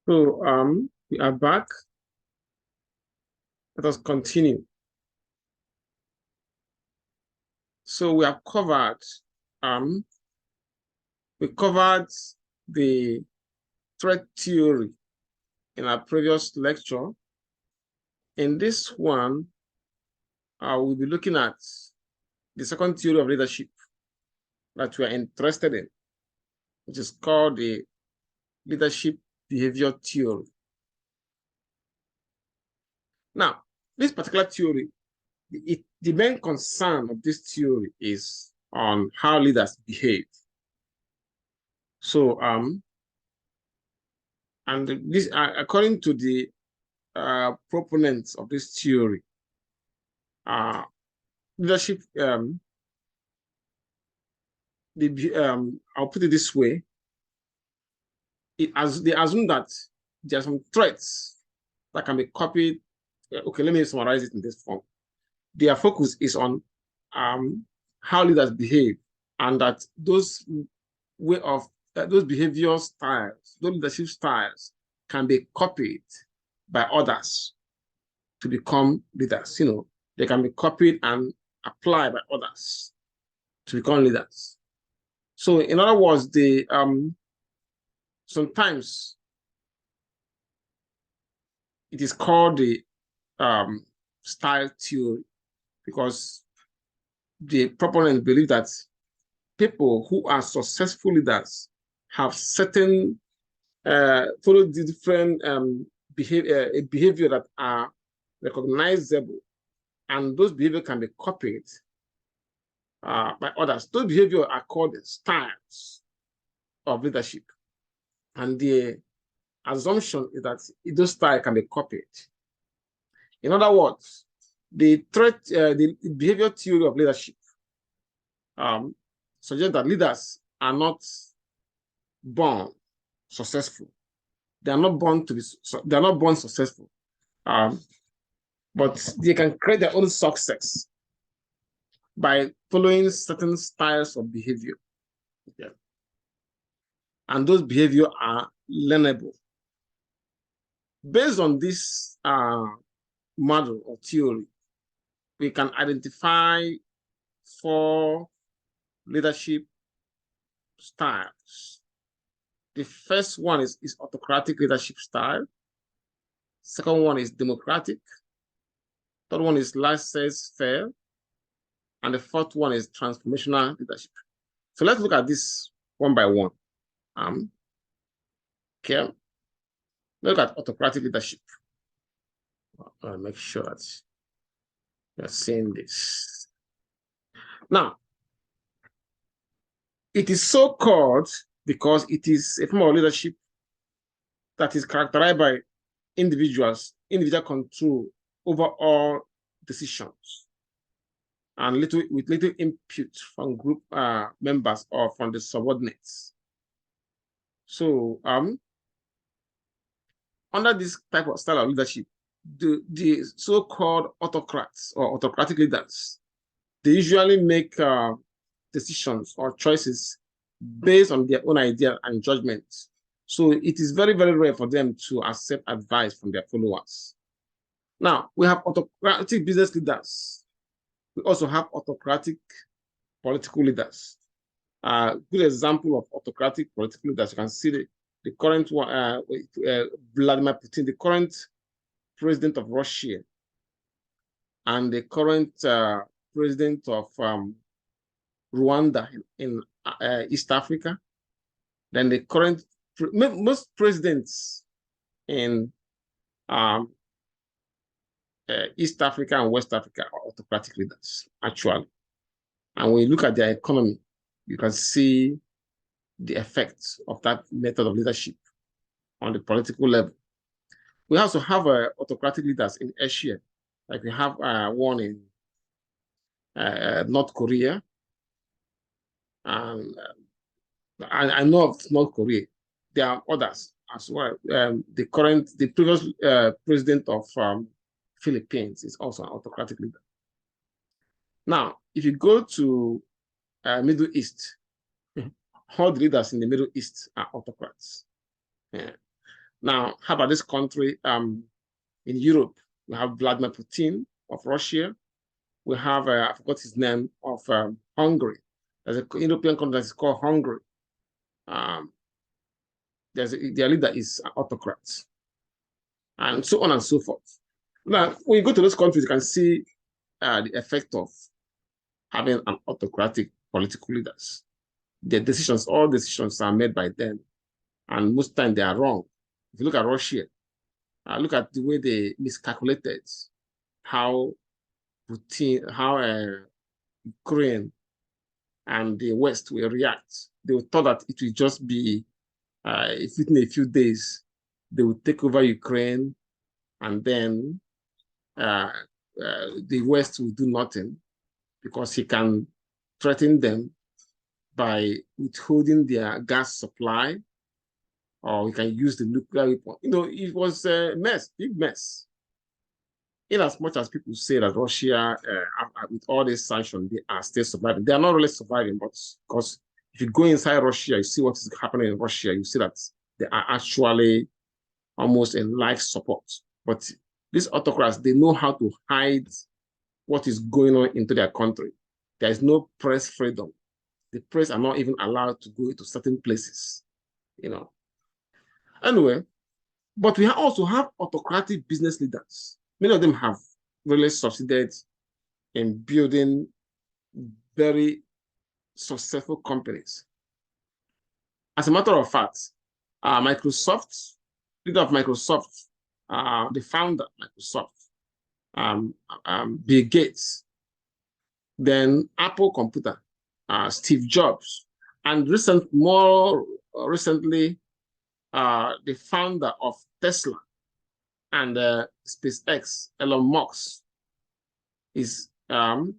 So we are back. Let us continue. So we have covered um we covered the threat theory in our previous lecture. In this one, we'll be looking at the second theory of leadership that we are interested in, which is called the leadership behavior theory. Now, this particular theory, the main concern of this theory is on how leaders behave. So, and this, according to the proponents of this theory, leadership, I'll put it this way, they assume that there are some threats that can be copied. Okay, let me summarize it in this form. Their focus is on how leaders behave, and that those those behavior styles, those leadership styles can be copied by others to become leaders. You know, they can be copied and applied by others to become leaders. So, in other words, they sometimes it is called the style theory, because the proponents believe that people who are successful leaders have certain follow the different behavior that are recognizable, and those behavior can be copied by others. Those behaviors are called styles of leadership, and the assumption is that those styles can be copied. In other words, the behavior theory of leadership suggests that leaders are not born successful. They are not born to be. They are not born successful, but they can create their own success by following certain styles of behavior. Yeah. And those behaviors are learnable. Based on this model or theory, we can identify 4 leadership styles. The first one is autocratic leadership style. Second one is democratic. Third one is laissez-faire. And the fourth one is transformational leadership. So let's look at this one by one. Okay. Look at autocratic leadership. I'll make sure that you're seeing this. Now, it is so called because it is a form of leadership that is characterized by individual control over all decisions, and with little input from group members or from the subordinates. So, under this type of style of leadership, the so-called autocrats or autocratic leaders, they usually make decisions or choices based on their own idea and judgments. So it is very, very rare for them to accept advice from their followers. Now, we have autocratic business leaders. We also have autocratic political leaders. Good example of autocratic political leaders, you can see the current one, Vladimir Putin, the current president of Russia, and the current president of Rwanda in East Africa. Then the current, most presidents in East Africa and West Africa are autocratic leaders, actually. And when you look at their economy, you can see the effects of that method of leadership on the political level. We also have autocratic leaders in Asia, like we have one in North Korea. And I know of North Korea. There are others as well. The previous president of Philippines is also an autocratic leader. Now, if you go to Middle East, all the leaders in the Middle East are autocrats. Yeah. Now, how about this country in Europe? We have Vladimir Putin of Russia. We have, I forgot his name, of Hungary. There's a European country that's called Hungary. Their leader is an autocrat, and so on and so forth. Now, when you go to those countries, you can see the effect of having an autocratic political leaders. Their decisions, all decisions are made by them, and most times they are wrong. If you look at Russia, look at the way they miscalculated how Putin, how Ukraine and the West will react. They thought that it will just be, within a few days, they will take over Ukraine, and then the West will do nothing because he can threaten them by withholding their gas supply, or we can use the nuclear weapon. You know, it was a mess, big mess. In as much as people say that Russia, with all these sanctions, they are still surviving. They are not really surviving, but because if you go inside Russia, you see what is happening in Russia, you see that they are actually almost in life support. But these autocrats, they know how to hide what is going on into their country. There is no press freedom. The press are not even allowed to go into certain places, you know. Anyway, but we also have autocratic business leaders. Many of them have really succeeded in building very successful companies. As a matter of fact, Microsoft, leader of Microsoft, the founder of Microsoft, Bill Gates, then Apple Computer, Steve Jobs, and more recently, the founder of Tesla and SpaceX, Elon Musk, is an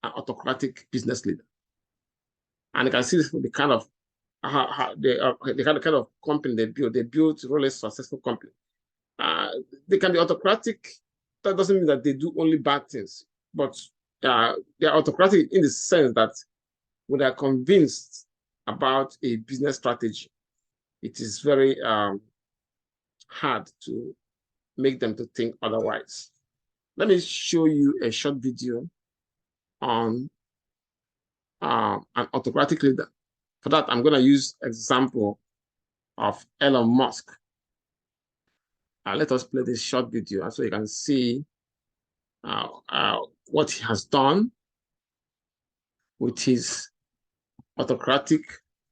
autocratic business leader. And you can see the kind of the kind of company they build. They build really successful company. They can be autocratic. That doesn't mean that they do only bad things, but they are autocratic in the sense that when they are convinced about a business strategy, it is very hard to make them to think otherwise. Let me show you a short video on an autocratic leader. For that, I'm going to use example of Elon Musk. Let us play this short video so you can see what he has done with his autocratic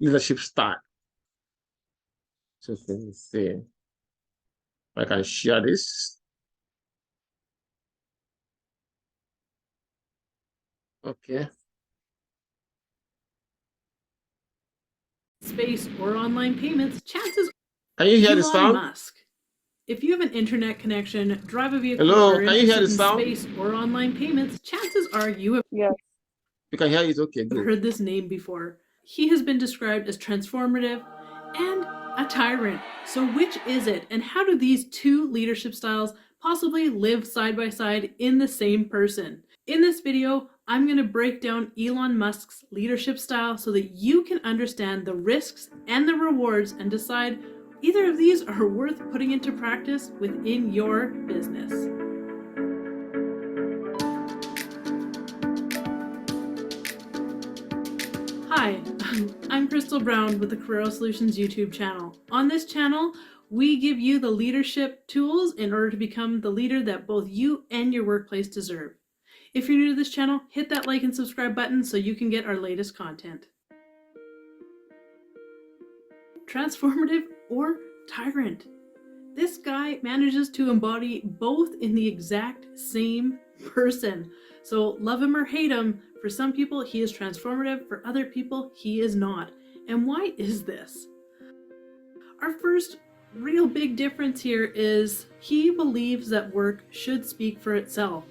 leadership style. So let me see if I can share this. Okay. Space or online payments, chances. Can you hear the Elon sound? Musk. If you have an internet connection, drive a vehicle, Hello, or can you hear the in sound? space or online payments, chances are you have You can hear it, okay, good. heard this name before. He has been described as transformative and a tyrant. So which is it, and how do these two leadership styles possibly live side by side in the same person? In this video, I'm going to break down Elon Musk's leadership style so that you can understand the risks and the rewards and decide either of these are worth putting into practice within your business. Hi, I'm Crystal Brown with the Carrero Solutions YouTube channel. On this channel, we give you the leadership tools in order to become the leader that both you and your workplace deserve. If you're new to this channel, hit that like and subscribe button so you can get our latest content. Transformative or tyrant. This guy manages to embody both in the exact same person. So love him or hate him, for some people he is transformative, for other people he is not. And why is this? Our first real big difference here is he believes that work should speak for itself.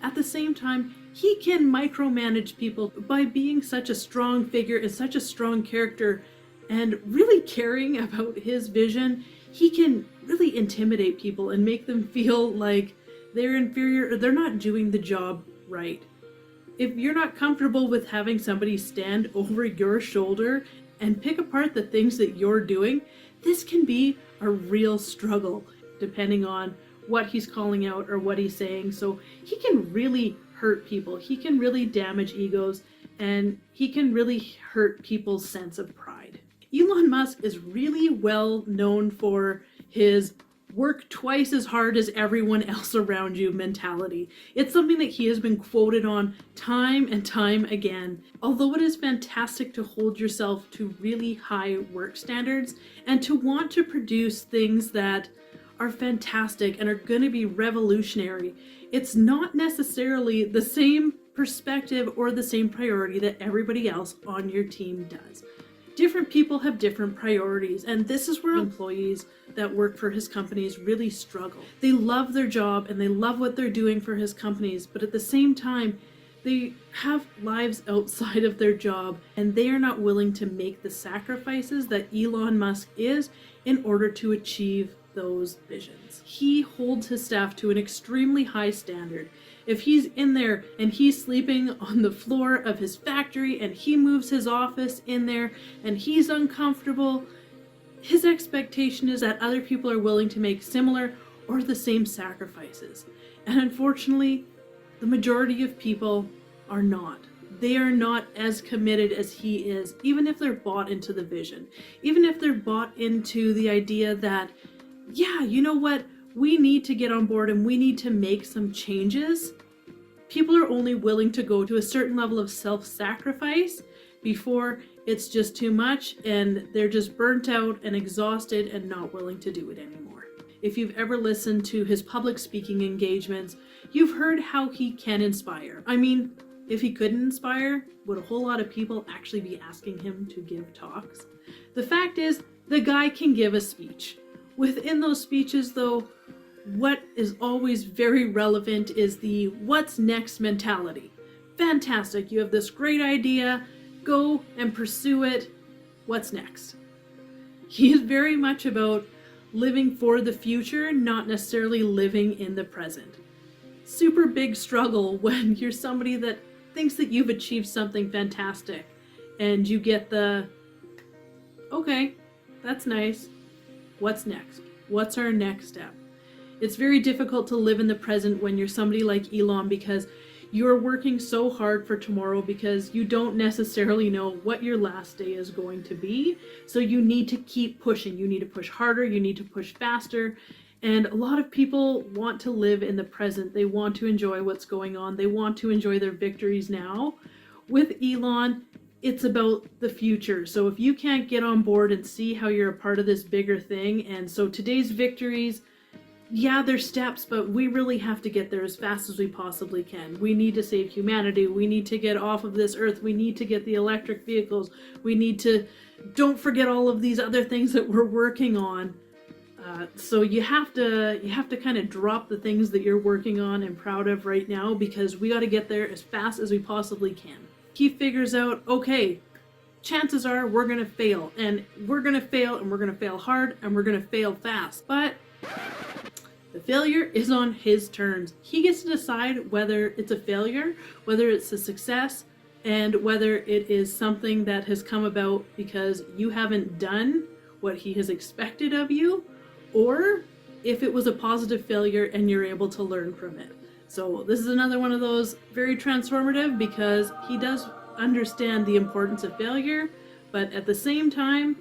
At the same time, he can micromanage people by being such a strong figure and such a strong character and really caring about his vision. He can really intimidate people and make them feel like they're inferior or they're not doing the job right. If you're not comfortable with having somebody stand over your shoulder and pick apart the things that you're doing, this can be a a real struggle depending on what he's calling out or what he's saying. So he can really hurt people. He can really damage egos, and he can really hurt people's sense of pride. Elon Musk is really well known for his work twice as hard as everyone else around you mentality. It's something that he has been quoted on time and time again. Although it is fantastic to hold yourself to really high work standards and to want to produce things that are fantastic and are going to be revolutionary, it's not necessarily the same perspective or the same priority that everybody else on your team does. Different people have different priorities, and this is where employees that work for his companies really struggle. They love their job and they love what they're doing for his companies, but at the same time, they have lives outside of their job, and they are not willing to make the sacrifices that Elon Musk is in order to achieve those visions. He holds his staff to an extremely high standard. If he's in there and he's sleeping on the floor of his factory and he moves his office in there and he's uncomfortable, his expectation is that other people are willing to make similar or the same sacrifices. And unfortunately, the majority of people are not. They are not as committed as he is, even if they're bought into the vision, even if they're bought into the idea that, yeah, you know what? We need to get on board and we need to make some changes. People are only willing to go to a certain level of self-sacrifice before it's just too much and they're just burnt out and exhausted and not willing to do it anymore. If you've ever listened to his public speaking engagements, you've heard how he can inspire. I mean, if he couldn't inspire, would a whole lot of people actually be asking him to give talks? The fact is, the guy can give a speech. Within those speeches, though, what is always very relevant is the what's next mentality. Fantastic, you have this great idea, go and pursue it. What's next? He is very much about living for the future, not necessarily living in the present. Super big struggle when you're somebody that thinks that you've achieved something fantastic and you get the, okay, that's nice. What's next? What's our next step? It's very difficult to live in the present when you're somebody like Elon, because you're working so hard for tomorrow because you don't necessarily know what your last day is going to be. So you need to keep pushing. You need to push harder. You need to push faster. And a lot of people want to live in the present. They want to enjoy what's going on. They want to enjoy their victories now. With Elon, it's about the future. So if you can't get on board and see how you're a part of this bigger thing, and so today's victories, yeah, they're steps, but we really have to get there as fast as we possibly can. We need to save humanity. We need to get off of this earth. We need to get the electric vehicles. We need to, don't forget all of these other things that we're working on. So you have to kind of drop the things that you're working on and proud of right now, because we got to get there as fast as we possibly can. He figures out, okay, chances are we're going to fail, and we're going to fail, and we're going to fail hard, and we're going to fail fast. But the failure is on his terms. He gets to decide whether it's a failure, whether it's a success, and whether it is something that has come about because you haven't done what he has expected of you, or if it was a positive failure and you're able to learn from it. So this is another one of those very transformative, because he does understand the importance of failure, but at the same time,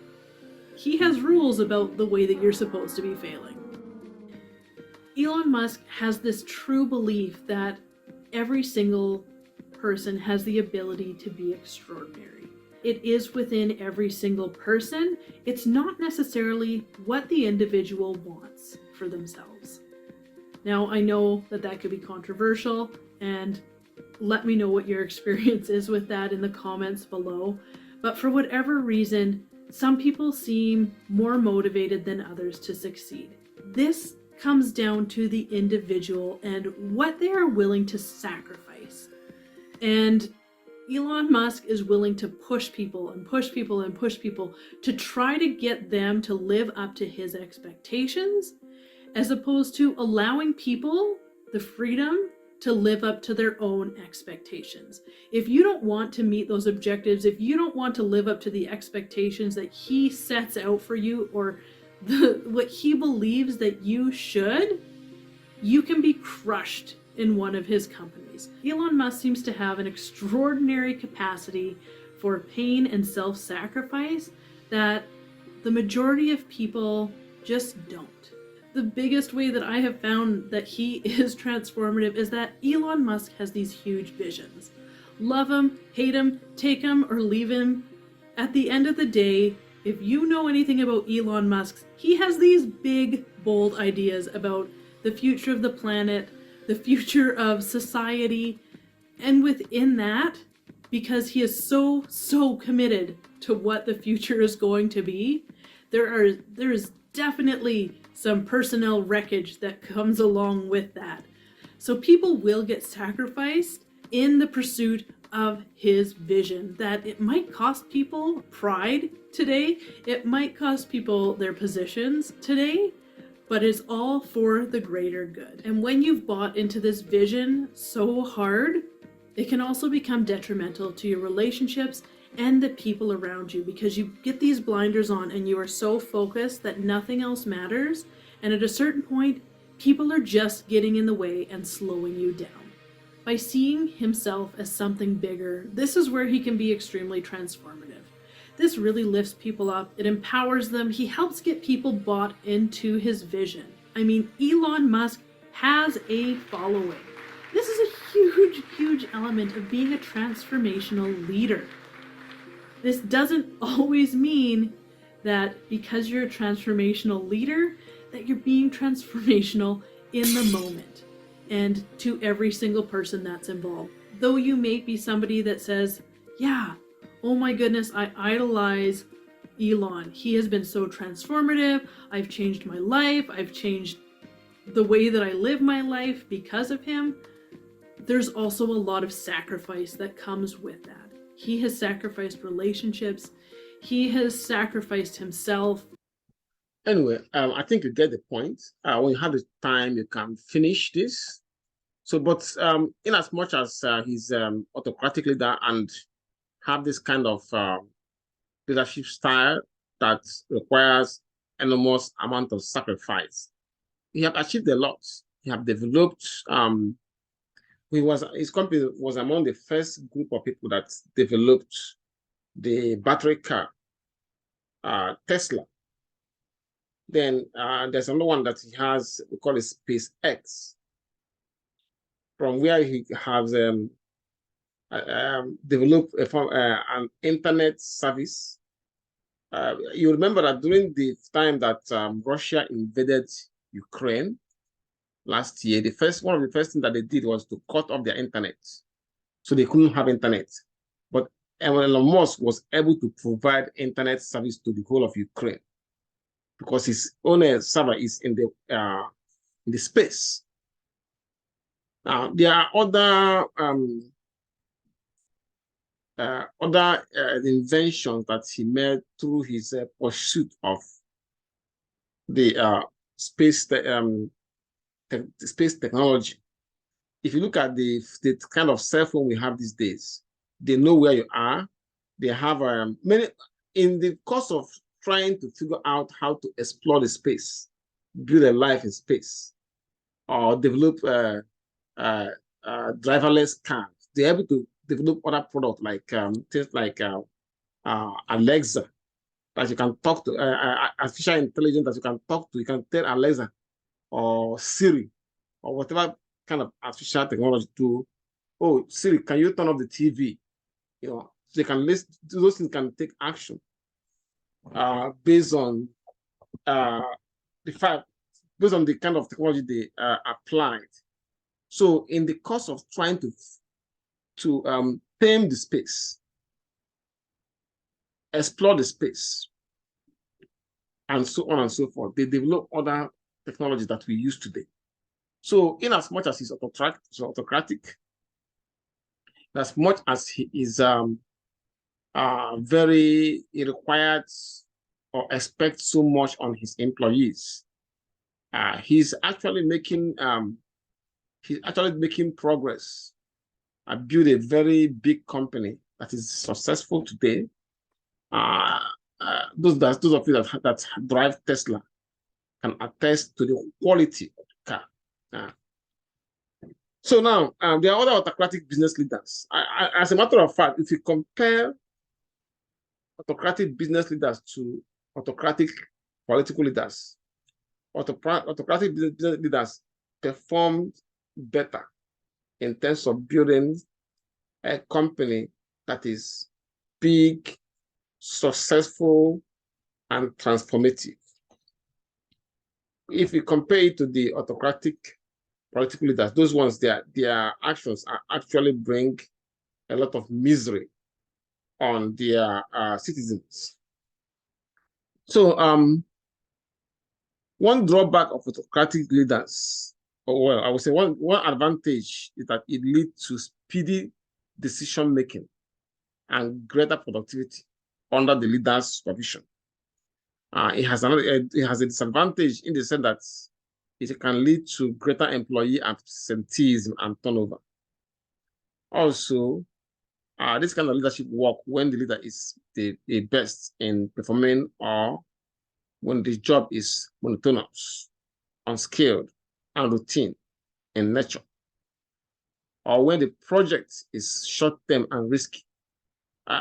he has rules about the way that you're supposed to be failing. Elon Musk has this true belief that every single person has the ability to be extraordinary. It is within every single person. It's not necessarily what the individual wants for themselves. Now, I know that that could be controversial, and let me know what your experience is with that in the comments below. But for whatever reason, some people seem more motivated than others to succeed. This comes down to the individual and what they are willing to sacrifice. And Elon Musk is willing to push people and push people and push people to try to get them to live up to his expectations, as opposed to allowing people the freedom to live up to their own expectations. If you don't want to meet those objectives, if you don't want to live up to the expectations that he sets out for you, or what he believes that you should, you can be crushed in one of his companies. Elon Musk seems to have an extraordinary capacity for pain and self-sacrifice that the majority of people just don't. The biggest way that I have found that he is transformative is that Elon Musk has these huge visions. Love him, hate him, take him, or leave him. At the end of the day, if you know anything about Elon Musk, he has these big, bold ideas about the future of the planet, the future of society, and within that, because he is so committed to what the future is going to be, there is definitely some personnel wreckage that comes along with that. So people will get sacrificed in the pursuit of his vision. That it might cost people pride today, it might cost people their positions today, but it's all for the greater good. And when you've bought into this vision so hard, it can also become detrimental to your relationships and the people around you, because you get these blinders on and you are so focused that nothing else matters. And at a certain point, people are just getting in the way and slowing you down. By seeing himself as something bigger, this is where he can be extremely transformative. This really lifts people up, it empowers them, he helps get people bought into his vision. I mean, Elon Musk has a following. This is a huge element of being a transformational leader. This doesn't always mean that because you're a transformational leader, that you're being transformational in the moment and to every single person that's involved. Though you may be somebody that says, yeah, oh my goodness, I idolize Elon. He has been so transformative. I've changed my life. I've changed the way that I live my life because of him. There's also a lot of sacrifice that comes with that. He has sacrificed relationships. He has sacrificed himself. Anyway, I think you get the point. When you have the time, you can finish this. So, but in as much as he's autocratic leader and have this kind of leadership style that requires enormous amount of sacrifice, he have achieved a lot. He have developed. His company was among the first group of people that developed the battery car, Tesla. Then there's another one that he has, we call it SpaceX, from where he has developed an internet service. You remember that during the time that Russia invaded Ukraine last year, one of the first things that they did was to cut off their internet, so they couldn't have internet. But Elon Musk was able to provide internet service to the whole of Ukraine, because his own server is in the space. Now there are other inventions that he made through his pursuit of the space technology. If you look at the kind of cell phone we have these days, they know where you are. They have many, in the course of trying to figure out how to explore the space, build a life in space, or develop driverless cars. They're able to develop other products like things like Alexa, that you can talk to, artificial intelligence that you can talk to. You can tell Alexa or Siri or whatever kind of artificial technology to, oh, Siri, can you turn off the TV? You know, so they can list, those things can take action based on based on the kind of technology they applied. So in the course of trying to tame the space, explore the space, and so on and so forth, they develop other technologies that we use today. So in as much as he's autocratic, as much as he is he requires or expects so much on his employees, he's actually making progress. Build a very big company that is successful today. Those of you that drive Tesla, can attest to the quality of the car. So now, there are other autocratic business leaders. As a matter of fact, if you compare autocratic business leaders to autocratic political leaders, autocratic business leaders performed better in terms of building a company that is big, successful, and transformative. If you compare it to the autocratic political leaders, those ones, their actions actually bring a lot of misery on their citizens. So one drawback of autocratic leaders, or well, I would say one advantage is that it leads to speedy decision making and greater productivity under the leader's supervision. It has a disadvantage in the sense that it can lead to greater employee absenteeism and turnover. Also, this kind of leadership work when the leader is the best in performing, or when the job is monotonous, unskilled, and routine in nature, or when the project is short-term and risky.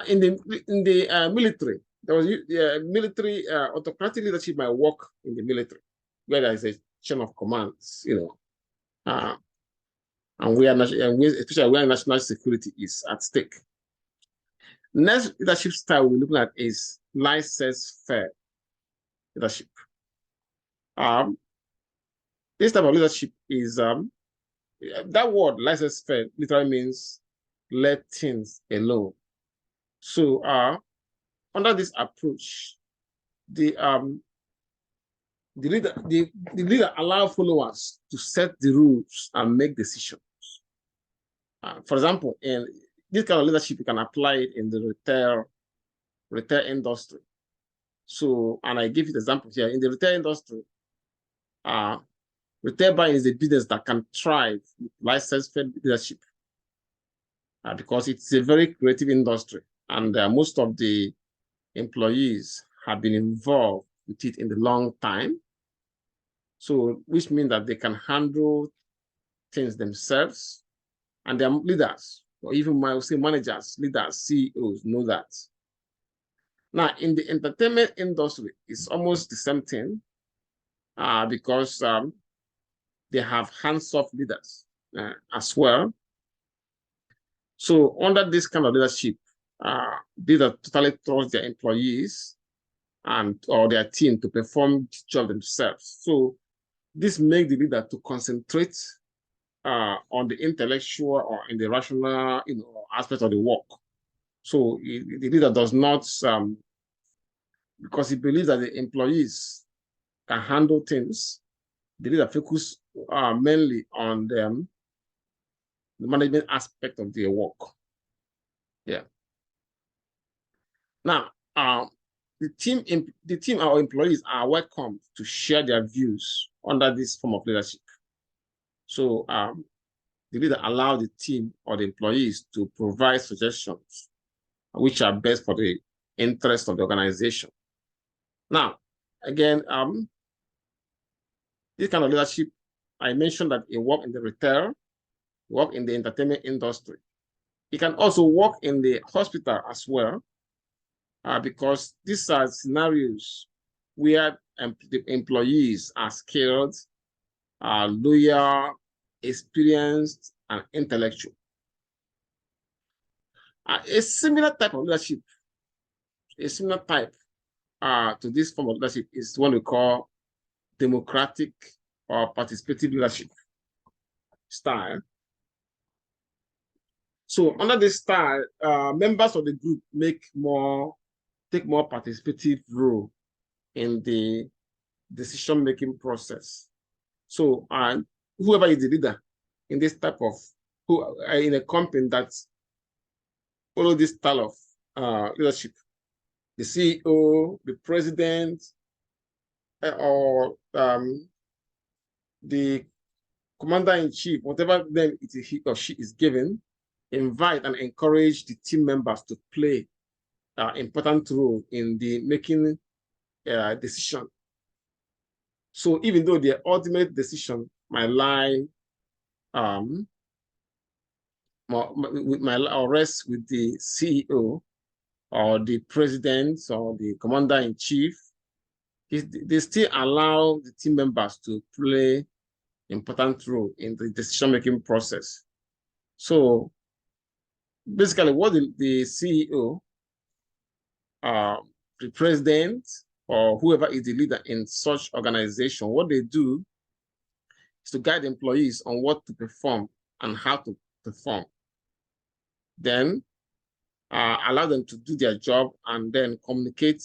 In the military, there was military autocratic leadership might work in the military, where there is a chain of commands, and especially where national security is at stake. Next leadership style we're looking at is laissez-faire leadership. This type of leadership is that word laissez-faire literally means let things alone. So under this approach, the leader allows followers to set the rules and make decisions. For example, in this kind of leadership, you can apply it in the retail industry. So, and I give you the example here. In the retail industry, retail buying is a business that can thrive with license-fed leadership because it's a very creative industry, and most of the employees have been involved with it in the long time. So, which means that they can handle things themselves, and their leaders, or even I would say managers, leaders, CEOs know that. Now, in the entertainment industry, it's almost the same thing because they have hands-off leaders as well. So under this kind of leadership, leaders totally trust their employees or their team to perform the job themselves. So this makes the leader to concentrate on the intellectual or in the rational aspect of the work. So the leader does not, because he believes that the employees can handle things, the leader focuses mainly on the management aspect of their work. Yeah. Now, the team or employees are welcome to share their views under this form of leadership. So the leader allows the team or the employees to provide suggestions which are best for the interest of the organization. Now, again, this kind of leadership, I mentioned that it works in the retail, work in the entertainment industry. It can also work in the hospital as well, because these are scenarios where the employees are skilled, loyal, experienced, and intellectual. A similar type of leadership, to this form of leadership is what we call democratic or participative leadership style. So under this style, members of the group take more participative role in the decision-making process. So whoever is the leader in this type of, in a company that follow this style of leadership, the CEO, the president, or the commander-in-chief, whatever name he or she is given, invite and encourage the team members to play important role in the making decision. So even though the ultimate decision might lie or rest with the CEO or the president or the commander-in-chief, they still allow the team members to play important role in the decision-making process. So basically what the CEO, the president, or whoever is the leader in such organization, what they do is to guide employees on what to perform and how to perform. Then allow them to do their job and then communicate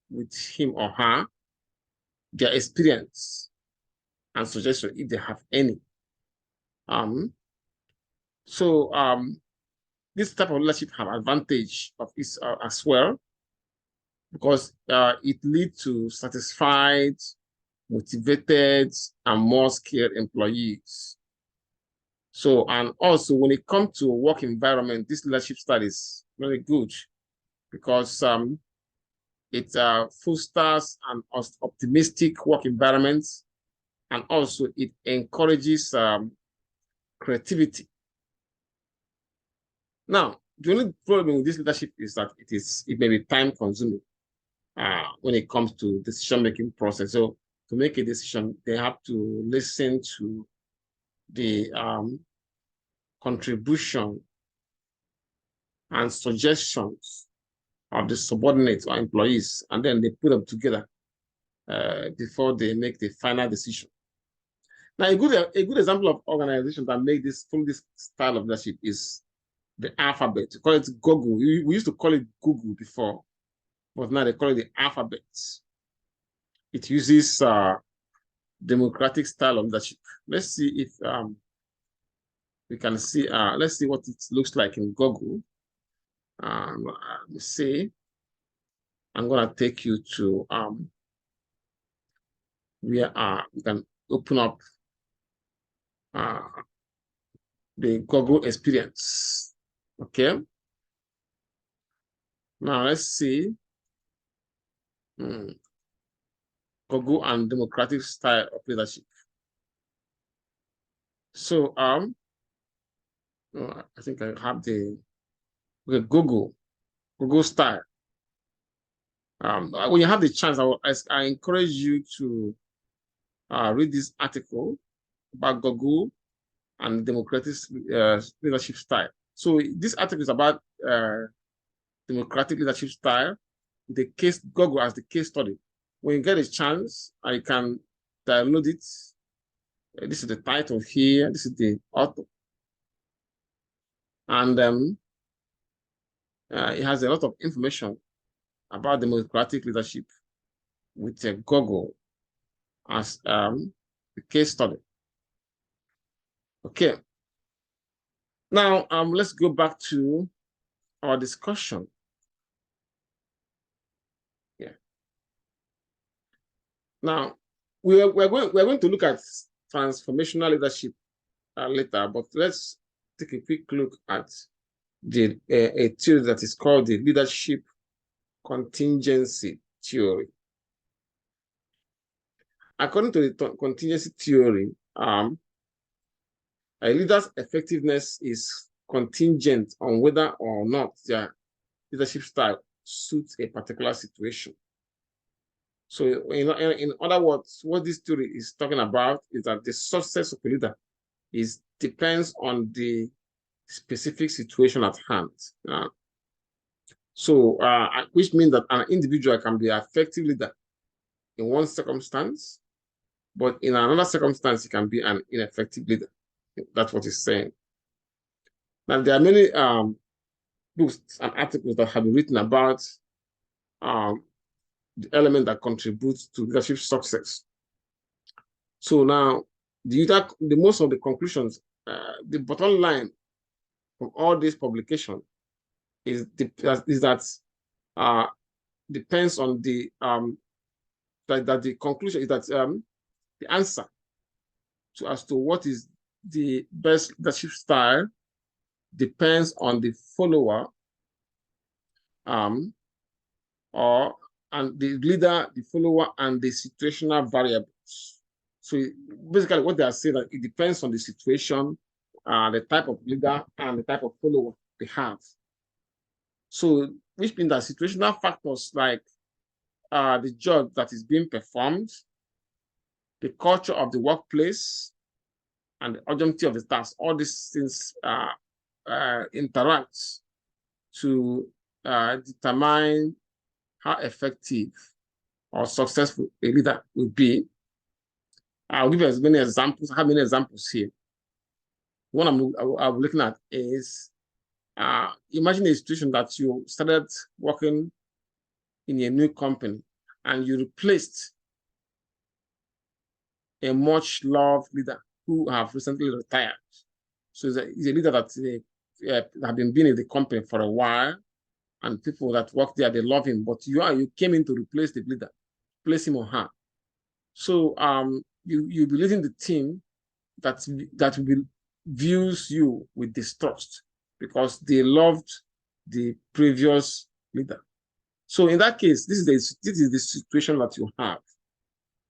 with him or her their experience and suggestion if they have any. This type of leadership have advantage of it as well, because it leads to satisfied, motivated, and more skilled employees. So, and also when it comes to work environment, this leadership style is very good because it fosters an optimistic work environment, and also it encourages creativity. Now, the only problem with this leadership is that it may be time consuming when it comes to decision-making process. So to make a decision, they have to listen to the contribution and suggestions of the subordinates or employees, and then they put them together before they make the final decision. Now, a good example of organization that make this style of leadership is the alphabet. We call it Google. We used to call it Google before, but now they call it the alphabet. It uses democratic style of leadership. Let's see if we can see. Let's see what it looks like in Google. Let me see. I'm gonna take you to where you can open up the Google experience. Okay. Now let's see. Google and democratic style of leadership. So I think I have the Google style. When you have the chance, I encourage you to read this article about Google and democratic leadership style. So this article is about democratic leadership style, with the case Google as the case study. When you get a chance, I can download it. This is the title here. This is the author, and it has a lot of information about democratic leadership with Google as the case study. Okay. Now let's go back to our discussion. Yeah. Now we're going to look at transformational leadership later, but let's take a quick look at the a theory that is called the leadership contingency theory. According to the contingency theory, a leader's effectiveness is contingent on whether or not their leadership style suits a particular situation. So in other words, what this theory is talking about is that the success of a leader depends on the specific situation at hand. Which means that an individual can be an effective leader in one circumstance, but in another circumstance, he can be an ineffective leader. That's what he's saying. Now, there are many books and articles that have been written about the element that contributes to leadership success. So now, the most of the conclusions, the bottom line from all this publication is that depends on the that the conclusion is that the answer as to what is the best leadership style depends on the follower and the leader, the follower, and the situational variables. So basically what they are saying that it depends on the situation, the type of leader and the type of follower they have. So which means that situational factors like the job that is being performed, the culture of the workplace, and the urgency of the task, all these things interact to determine how effective or successful a leader will be. I'll give you as many examples. I have many examples here. One I'm looking at is imagine a situation that you started working in a new company and you replaced a much loved leader who have recently retired. So he's a leader that have been in the company for a while, and people that work there, they love him, but you came in to replace the leader, replace him or her. So you be leading the team that will views you with distrust because they loved the previous leader. So in that case, this is the situation that you have.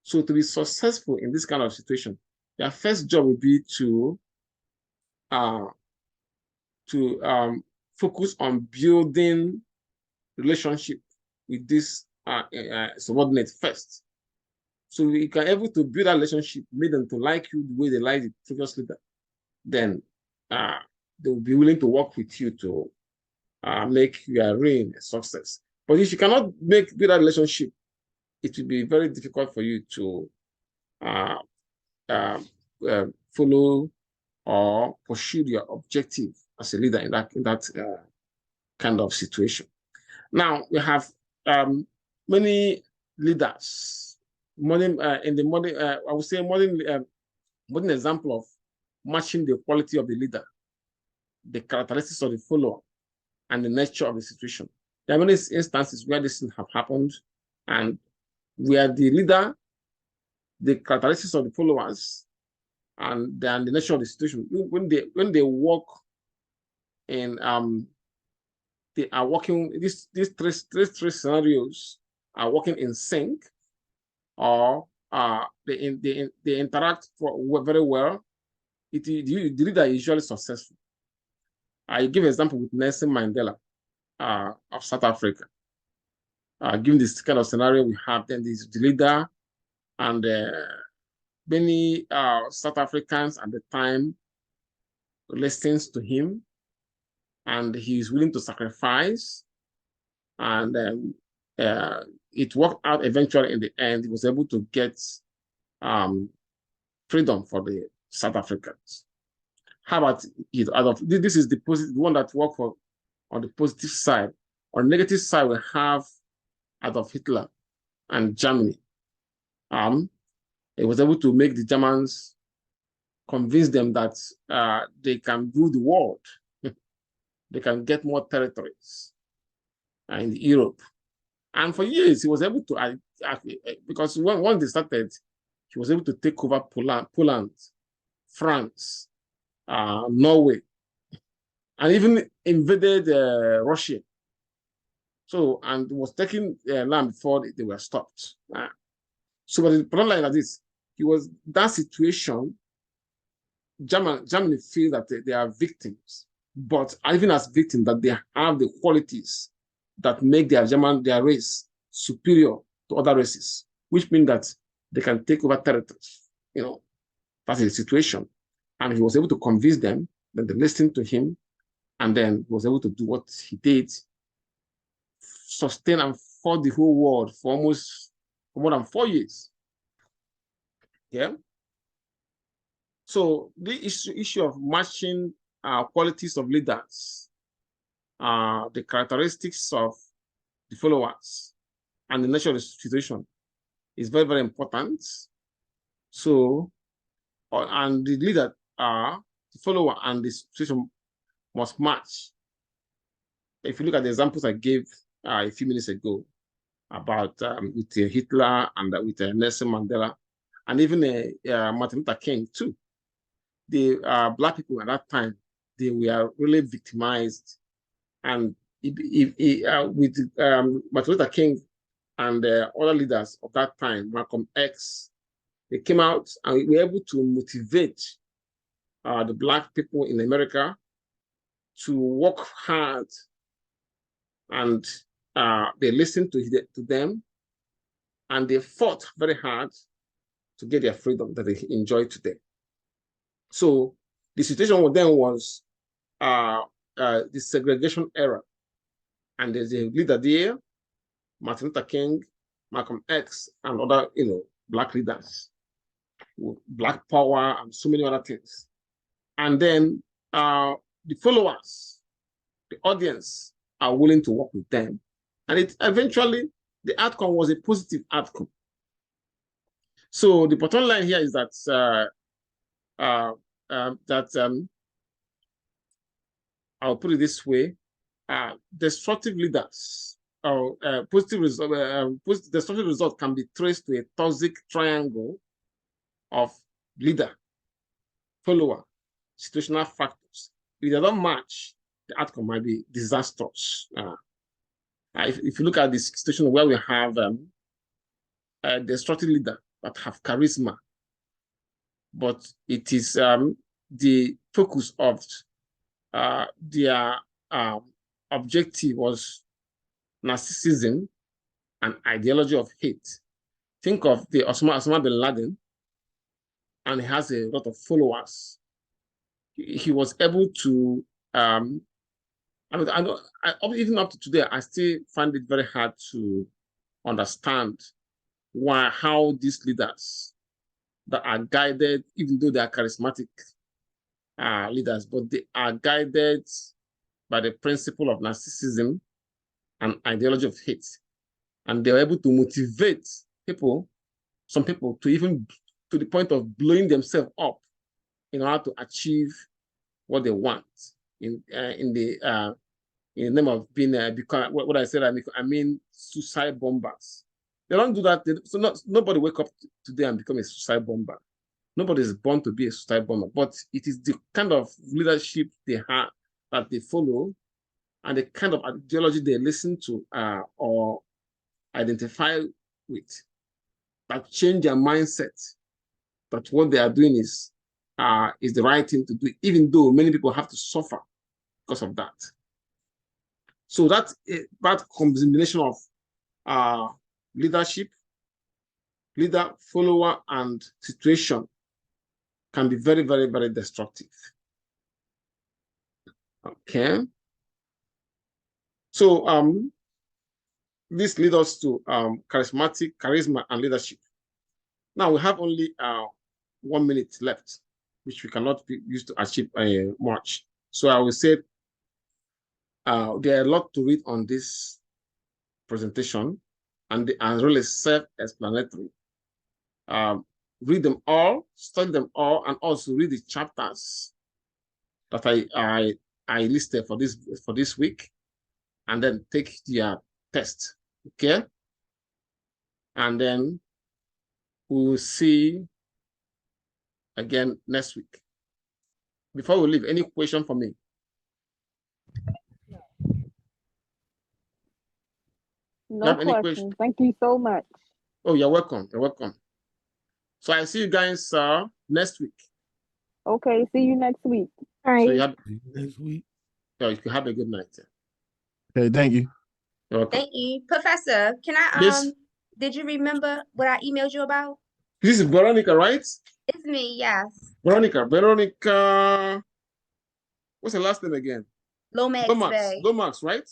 So to be successful in this kind of situation, your first job will be to focus on building relationship with this subordinate first. So you can able to build a relationship, make them to like you the way they like the previous leader, then they will be willing to work with you to make your reign a success. But if you cannot build a relationship, it will be very difficult for you to follow or pursue your objective as a leader in that kind of situation. Now we have many leaders. Modern in the modern, I would say modern example of matching the quality of the leader, the characteristics of the follower, and the nature of the situation. There are many instances where this have happened, and where the leader, the characteristics of the followers, and then the nature of the situation. When they work in they are working, these three scenarios are working in sync, or they interact very well. The leader is usually successful. I give an example with Nelson Mandela of South Africa. Given this kind of scenario we have, then this the leader and many South Africans at the time listens to him, and he is willing to sacrifice, and it worked out eventually. In the end, he was able to get freedom for the South Africans. How about it? This is the one that worked for on the positive side. On the negative side, we have Adolf Hitler and Germany. He was able to make the Germans convince them that they can rule the world. They can get more territories in Europe. And for years, he was able to, because once they started, he was able to take over Poland, France, Norway, and even invaded Russia. So, and was taking land before they were stopped. So, but the problem like this, he was that situation. Germany feel that they are victims, but even as victims, that they have the qualities that make their race superior to other races, which means that they can take over territories. You know, that's the situation. And he was able to convince them, then they listened to him, and then he was able to do what he did, sustain and fought the whole world for more than 4 years. Yeah. So the issue of matching qualities of leaders, the characteristics of the followers, and the nature of the situation is very, very important. So, and the leader, the follower, and the situation must match. If you look at the examples I gave a few minutes ago about with Hitler and with Nelson Mandela, and even Martin Luther King too. The Black people at that time, they were really victimized, and with Martin Luther King and other leaders of that time, Malcolm X, They came out and were able to motivate the Black people in America to work hard, and they listened to them, and they fought very hard to get their freedom that they enjoy today. So the situation then was the segregation era, and there's a leader there, Martin Luther King, Malcolm X, and other Black leaders, Black power, and so many other things. And then the followers, the audience, are willing to work with them, and it eventually the outcome was a positive outcome. So the bottom line here is that I'll put it this way: destructive leaders or destructive results can be traced to a toxic triangle of leader, follower, situational factors. If they don't match, the outcome might be disastrous. If you look at the situation where we have a destructive leader that have charisma, but it is the focus of their objective was narcissism and ideology of hate. Think of the Osama bin Laden, and he has a lot of followers. He was able to, even up to today, I still find it very hard to understand how these leaders that are guided, even though they are charismatic leaders, but they are guided by the principle of narcissism and ideology of hate. And they're able to motivate some people to even to the point of blowing themselves up in order to achieve what they want in the name of being what I said. I mean suicide bombers. They don't do that. Nobody wake up today and become a suicide bomber. Nobody is born to be a suicide bomber, but it is the kind of leadership they have, that they follow, and the kind of ideology they listen to or identify with, that change their mindset that what they are doing is the right thing to do, even though many people have to suffer because of that. So that combination of leadership, leader, follower, and situation can be very, very, very destructive. Okay. So this leads us to charisma, and leadership. Now we have only 1 minute left, which we cannot be used to achieve much. So I will say there are a lot to read on this presentation, and they are really self-explanatory. Read them all, study them all, and also read the chapters that I listed for this week, and then take their test. Okay, and then we will see again next week. Before we leave, any question for me? No questions. Thank you so much. Oh, you're welcome. You're welcome. So I see you guys next week. Okay, see you next week. All right. So you have, See you next week. you can have a good night. Okay, thank you. You're welcome. Thank you. Professor, can I Yes. did you remember what I emailed you about? This is Veronica, right? It's me, yes. Veronica, what's her last name again? Lomax Bay. Lomax, right?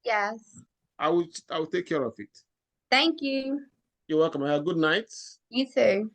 Yes. I will take care of it. Thank you. You're welcome. Have a good night. You too.